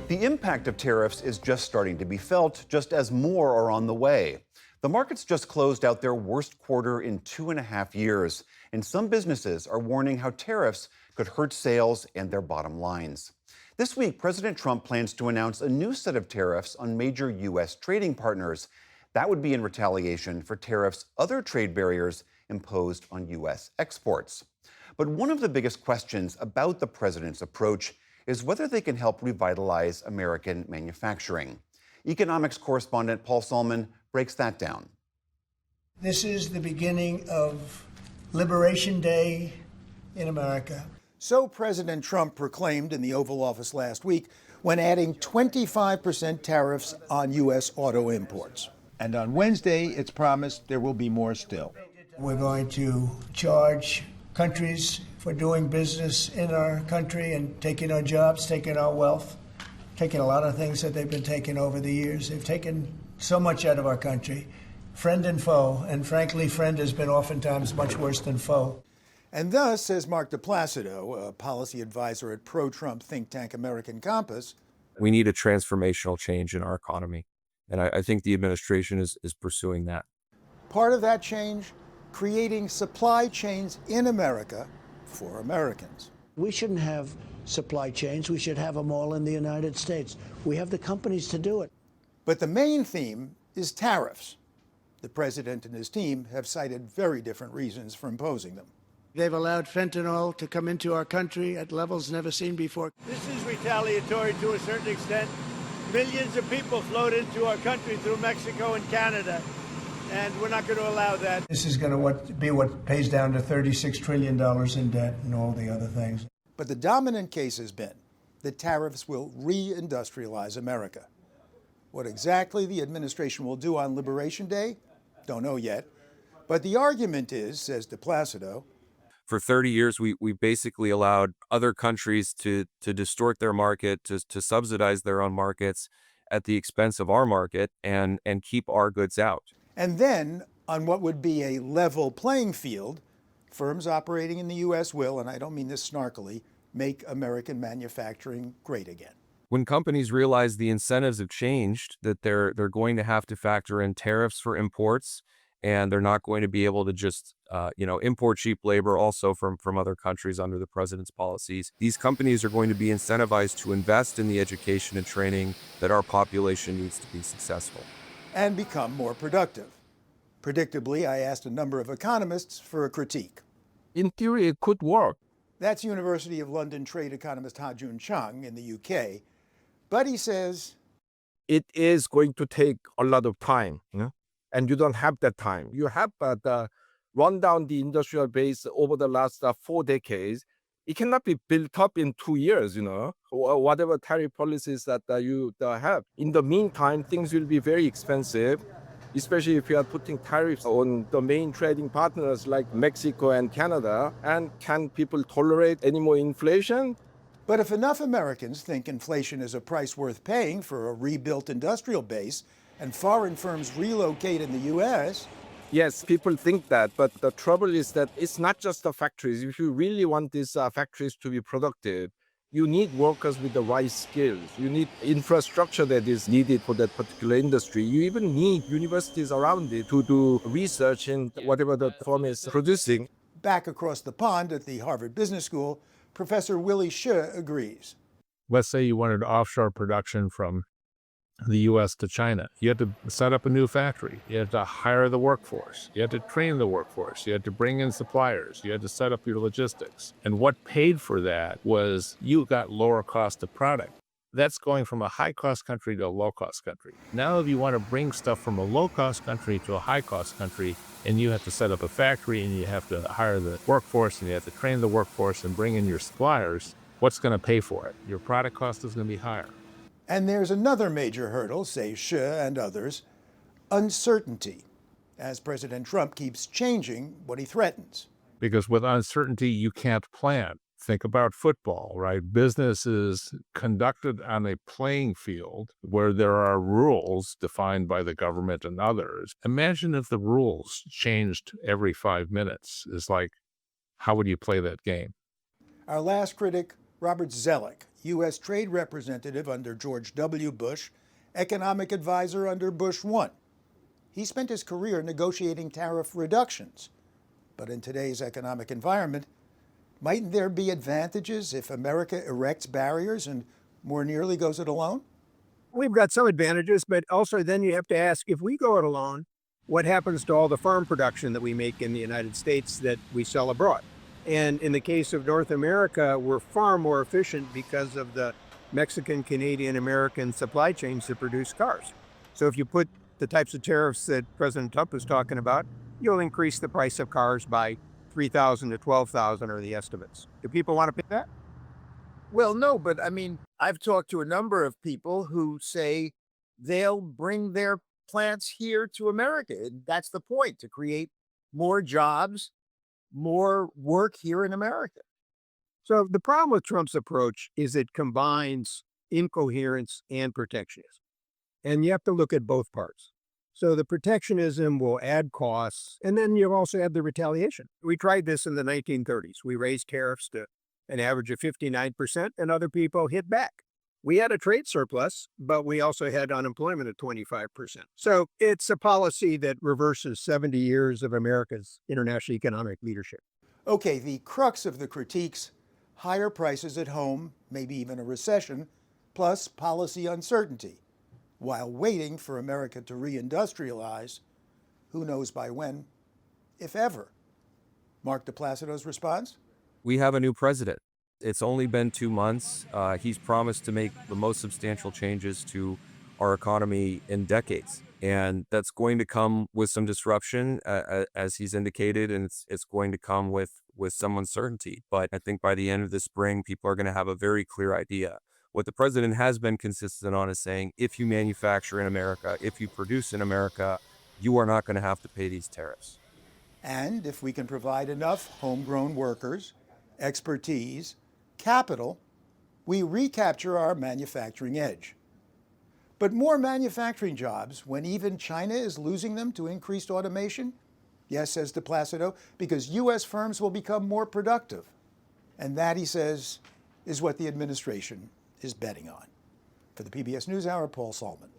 The impact of tariffs is just starting to be felt, just as more are on the way. The markets just closed out their worst quarter in 2.5 years, and some businesses are warning how tariffs could hurt sales and their bottom lines. This week, President Trump plans to announce a new set of tariffs on major U.S. trading partners. That would be in retaliation for tariffs other trade barriers imposed on U.S. exports. But one of the biggest questions about the president's approach is whether they can help revitalize American manufacturing. Economics correspondent Paul Solman breaks that down. This is the beginning of Liberation Day in America. So President Trump proclaimed in the Oval Office last week when adding 25% tariffs on U.S. auto imports. And on Wednesday, it's promised there will be more still. We're going to charge countries for doing business in our country and taking our jobs, taking our wealth, taking a lot of things that they've been taking over the years. They've taken so much out of our country, friend and foe, and frankly, friend has been oftentimes much worse than foe. And thus, says Mark DePlacido, a policy advisor at pro-Trump think tank American Compass, we need a transformational change in our economy. And I think the administration is pursuing that. Part of that change, creating supply chains in America for Americans. We shouldn't have supply chains. We should have them all in the United States. We have the companies to do it. But the main theme is tariffs. The president and his team have cited very different reasons for imposing them. They've allowed fentanyl to come into our country at levels never seen before. This is retaliatory to a certain extent. Millions of people flowed into our country through Mexico and Canada, and we're not going to allow that. This is going to be what pays down to $36 trillion in debt and all the other things. But the dominant case has been that tariffs will re-industrialize America. What exactly the administration will do on Liberation Day? Don't know yet. But the argument is, says DePlacido, for 30 years, we basically allowed other countries to distort their market, to subsidize their own markets at the expense of our market and keep our goods out. And then, on what would be a level playing field, firms operating in the U.S. will, and I don't mean this snarkily, make American manufacturing great again. When companies realize the incentives have changed, that they're going to have to factor in tariffs for imports, and they're not going to be able to just import cheap labor also from other countries under the president's policies. These companies are going to be incentivized to invest in the education and training that our population needs to be successful. And become more productive. Predictably, I asked a number of economists for a critique. In theory, it could work. That's University of London trade economist Ha-Joon Chung in the UK. But he says, it is going to take a lot of time, and you don't have that time. You have run down the industrial base over the last 4 decades. It cannot be built up in 2 years, or whatever tariff policies that you have. In the meantime, things will be very expensive, especially if you are putting tariffs on the main trading partners like Mexico and Canada. And can people tolerate any more inflation? But if enough Americans think inflation is a price worth paying for a rebuilt industrial base, and foreign firms relocate in the U.S., yes, people think that, but the trouble is that it's not just the factories. If you really want these factories to be productive, you need workers with the right skills. You need infrastructure that is needed for that particular industry. You even need universities around it to do research in whatever the firm is producing. Back across the pond at the Harvard Business School, Professor Willy Shih agrees. Let's say you wanted offshore production from the U.S. to China. You had to set up a new factory. You had to hire the workforce. You had to train the workforce. You had to bring in suppliers. You had to set up your logistics. And what paid for that was you got lower cost of product. That's going from a high-cost country to a low-cost country. Now, if you want to bring stuff from a low-cost country to a high-cost country, and you have to set up a factory, and you have to hire the workforce, and you have to train the workforce and bring in your suppliers, what's going to pay for it? Your product cost is going to be higher. And there's another major hurdle, say Shih and others, uncertainty, as President Trump keeps changing what he threatens. Because with uncertainty, you can't plan. Think about football, right? Business is conducted on a playing field where there are rules defined by the government and others. Imagine if the rules changed every 5 minutes. It's like, how would you play that game? Our last critic, Robert Zoellick, U.S. Trade Representative under George W. Bush, economic advisor under Bush 1. He spent his career negotiating tariff reductions. But in today's economic environment, mightn't there be advantages if America erects barriers and more nearly goes it alone? We've got some advantages, but also then you have to ask, if we go it alone, what happens to all the farm production that we make in the United States that we sell abroad? And in the case of North America, we're far more efficient because of the Mexican, Canadian, American supply chains that produce cars. So if you put the types of tariffs that President Trump is talking about, you'll increase the price of cars by $3,000 to $12,000 are the estimates. Do people want to pay that? Well, no, but I mean, I've talked to a number of people who say they'll bring their plants here to America. That's the point, to create more jobs, more work here in America. So the problem with Trump's approach is it combines incoherence and protectionism. And you have to look at both parts. So the protectionism will add costs, and then you also have the retaliation. We tried this in the 1930s. We raised tariffs to an average of 59%, and other people hit back. We had a trade surplus, but we also had unemployment at 25%. So it's a policy that reverses 70 years of America's international economic leadership. Okay, the crux of the critiques, higher prices at home, maybe even a recession, plus policy uncertainty, while waiting for America to reindustrialize, who knows by when, if ever. Mark DePlacido's response? We have a new president. It's only been 2 months. He's promised to make the most substantial changes to our economy in decades. And that's going to come with some disruption, as he's indicated, and it's going to come with some uncertainty. But I think by the end of the spring, people are going to have a very clear idea. What the president has been consistent on is saying, if you manufacture in America, if you produce in America, you are not going to have to pay these tariffs. And if we can provide enough homegrown workers, expertise, capital, we recapture our manufacturing edge. But more manufacturing jobs when even China is losing them to increased automation? Yes, says DePlacido, because U.S. firms will become more productive. And that, he says, is what the administration is betting on. For the PBS NewsHour, Paul Salman.